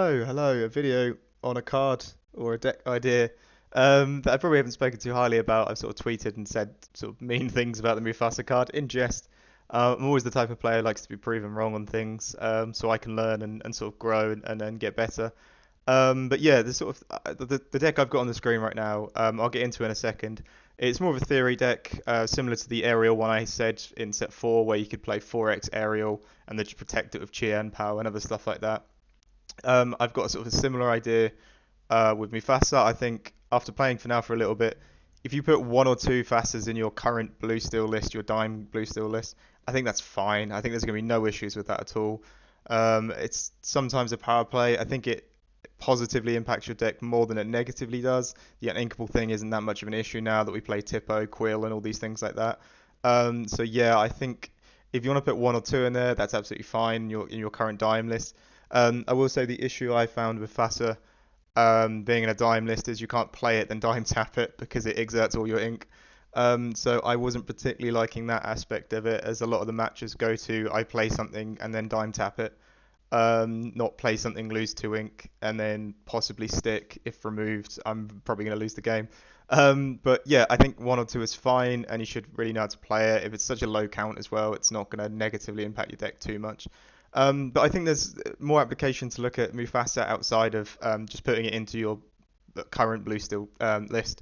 Oh, hello, a video on a card or a deck idea that I probably haven't spoken too highly about. I've sort of tweeted and said sort of mean things about the Mufasa card in jest. I'm always the type of player who likes to be proven wrong on things, so I can learn and sort of grow and then get better. But yeah, the sort of the deck I've got on the screen right now, I'll get into in a second. It's more of a theory deck, similar to the aerial one I said in set 4, where you could play 4x aerial and then just protect it with Chien power and other stuff like that. I've got sort of a similar idea with Mufasa. I think after playing for now for a little bit, if you put one or two Fasas in your current blue steel list, your dime blue steel list, I think that's fine. I think there's going to be no issues with that at all. It's sometimes a power play. I think it positively impacts your deck more than it negatively does. The uninkable thing isn't that much of an issue now that we play Tippo, Quill, and all these things like that. So yeah, I think if you want to put one or two in there, that's absolutely fine in your current dime list. I will say the issue I found with Fasa being in a dime list is you can't play it then dime tap it because it exerts all your ink. So I wasn't particularly liking that aspect of it, as a lot of the matches go to I play something and then dime tap it, not play something, lose two ink, and then possibly stick. If removed, I'm probably going to lose the game. But yeah, I think one or two is fine, and you should really know how to play it. If it's such a low count as well, it's not going to negatively impact your deck too much. But I think there's more application to look at Mufasa outside of just putting it into your current blue steel list.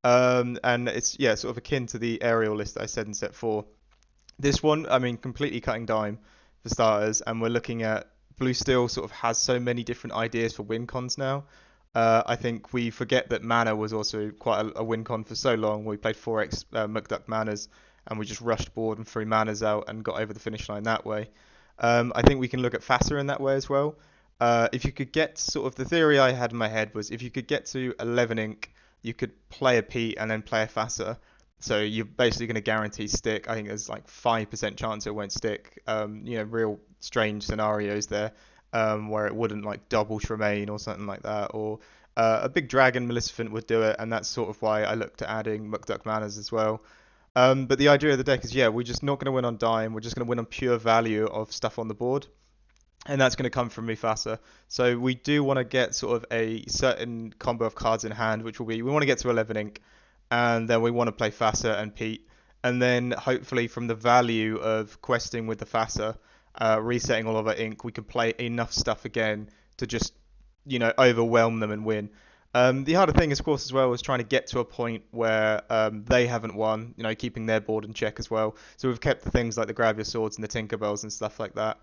And it's yeah, sort of akin to the aerial list that I said in set 4. This one, I mean, completely cutting dime for starters, and we're looking at blue steel sort of has so many different ideas for win cons now. I think we forget that mana was also quite a win con for so long. We played 4x McDuck manas, and we just rushed board and threw manas out and got over the finish line that way. I think we can look at Fasa in that way as well. If you could get sort of the theory I had in my head was if you could get to 11 ink, you could play a Pete and then play a Fasa. So you're basically going to guarantee stick. I think there's like 5% chance it won't stick. Real strange scenarios there, where it wouldn't like double Tremaine or something like that, or a big dragon Maleficent would do it, and that's sort of why I looked at adding Mukduk Manas as well. But the idea of the deck is, yeah, we're just not going to win on dime. We're just going to win on pure value of stuff on the board, and that's going to come from Mufasa. So we do want to get sort of a certain combo of cards in hand, which will be we want to get to 11 ink, and then we want to play Fasa and Pete, and then hopefully from the value of questing with the Fasa, resetting all of our ink, we can play enough stuff again to just overwhelm them and win. The harder thing, of course, as well, is trying to get to a point where they haven't won, keeping their board in check as well. So we've kept the things like the Grab Your Swords and the Tinkerbells and stuff like that.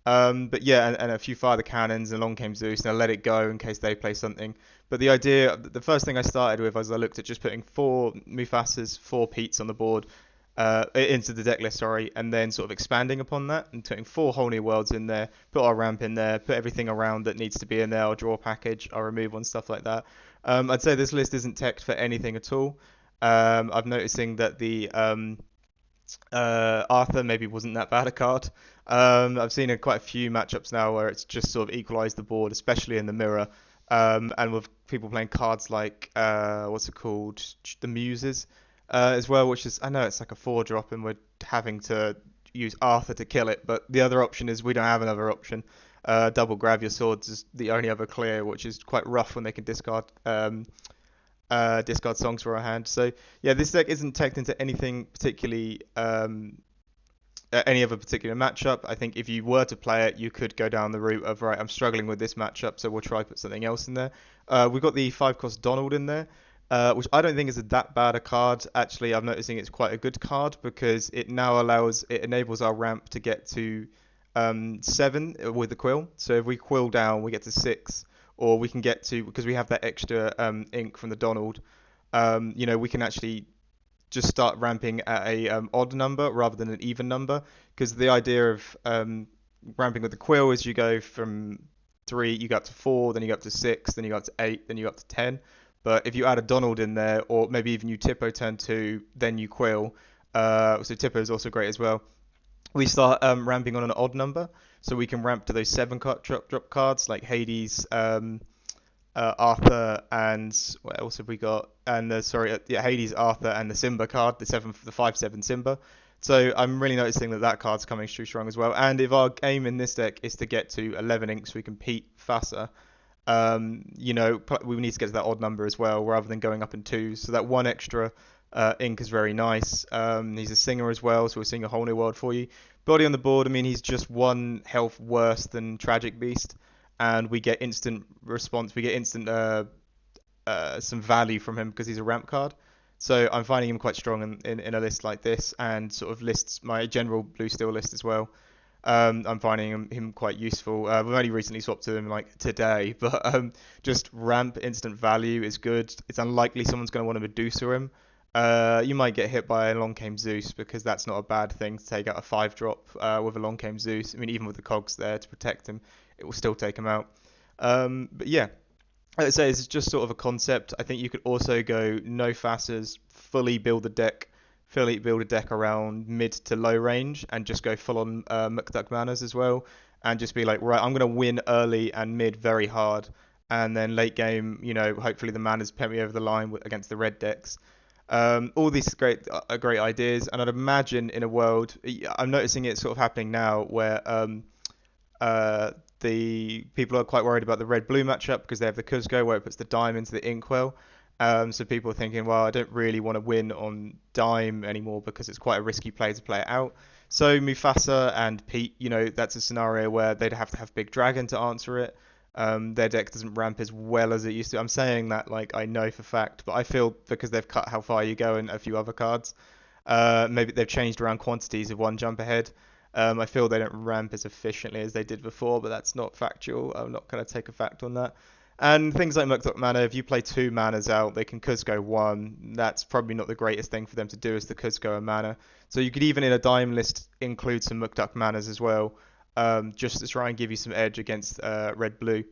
But yeah, and a few Fire the Cannons, and along came Zeus, and I let it go in case they play something. But the idea, the first thing I started with was I looked at just putting 4 Mufasas, 4 Petes on the board, into the deck list, sorry, and then sort of expanding upon that and putting 4 whole new worlds in there, put our ramp in there, put everything around that needs to be in there, our draw package, our remove one, stuff like that. I'd say this list isn't teched for anything at all. I'm noticing that the Arthur maybe wasn't that bad a card. I've seen quite a few matchups now where it's just sort of equalised the board, especially in the mirror. And with people playing cards like what's it called, the Muses, as well, which is I know it's like a 4 drop and we're having to use Arthur to kill it, but the other option is we don't have another option. Double Grab Your Swords is the only other clear, which is quite rough when they can discard songs for our hand. So yeah, this deck isn't teched into anything particularly any other particular matchup. I think if you were to play it, you could go down the route of right, I'm struggling with this matchup, so we'll try put something else in there. We've got the 5 cost Donald in there. Which I don't think is that bad a card. Actually, I'm noticing it's quite a good card because it now enables our ramp to get to 7 with the quill. So if we quill down, we get to 6, or we can get to, because we have that extra ink from the Donald. We can actually just start ramping at a odd number rather than an even number, because the idea of ramping with the quill is you go from 3, you go up to 4, then you go up to 6, then you go up to 8, then you go up to 10. But if you add a Donald in there, or maybe even you Tippo turn 2, then you Quill. So Tippo is also great as well. We start ramping on an odd number, so we can ramp to those 7 drop cards like Hades, Arthur, and what else have we got? And Hades, Arthur, and the Simba card, the 5/7 Simba. So I'm really noticing that card's coming too strong as well. And if our aim in this deck is to get to 11 inks, we can Pete Fasa. We need to get to that odd number as well, rather than going up in twos. So that one extra ink is very nice. He's a singer as well, so we're seeing a whole new world for you. Body on the board, I mean, he's just one health worse than Tragic Beast, and we get instant response. We get instant some value from him because he's a ramp card. So I'm finding him quite strong in a list like this, and sort of lists my general blue steel list as well. I'm finding him quite useful. We've only recently swapped to him like today, but just ramp instant value is good. It's unlikely someone's going to want to Medusa him. You might get hit by a Long Came Zeus because that's not a bad thing to take out a 5 drop with a Long Came Zeus. I mean, even with the cogs there to protect him, it will still take him out. But yeah, I'd say it's just sort of a concept. I think you could also go no fassers, fully build a deck around mid to low range, and just go full on McDuck manners as well, and just be like, right, I'm gonna win early and mid very hard, and then late game, hopefully the manners put me over the line against the red decks. All these great ideas, and I'd imagine in a world, I'm noticing it sort of happening now where uh, the people are quite worried about the red blue matchup because they have the Kuzco where it puts the dime into the inkwell. So people are thinking, well, I don't really want to win on dime anymore because it's quite a risky play to play it out. So Mufasa and Pete, that's a scenario where they'd have to have Big Dragon to answer it. Their deck doesn't ramp as well as it used to. I'm saying that like I know for fact, but I feel because they've cut how far you go and a few other cards, maybe they've changed around quantities of one jump ahead. I feel they don't ramp as efficiently as they did before, but that's not factual. I'm not going to take a fact on that. And things like Murkdok Mana, if you play 2 manas out, they can Kuzco 1. That's probably not the greatest thing for them to do as the Kuzco a mana. So you could even in a dime list include some Murkdok Manas as well, just to try and give you some edge against red blue.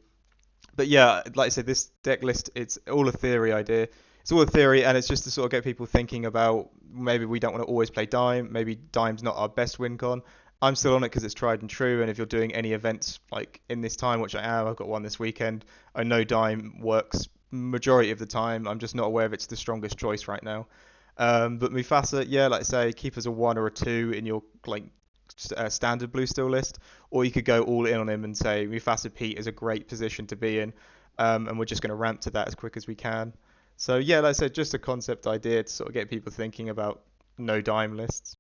But yeah, like I said, this deck list, it's all a theory idea. It's all a theory, and it's just to sort of get people thinking about maybe we don't want to always play Dime. Maybe Dime's not our best win con. I'm still on it because it's tried and true, and if you're doing any events like in this time, which I am, I've got one this weekend, I know Dime works majority of the time. I'm just not aware if it's the strongest choice right now. But Mufasa, yeah, like I say, keep as a 1 or a 2 in your like standard blue steel list, or you could go all in on him and say Mufasa Pete is a great position to be in, and we're just going to ramp to that as quick as we can. So yeah, like I said, just a concept idea to sort of get people thinking about no dime lists.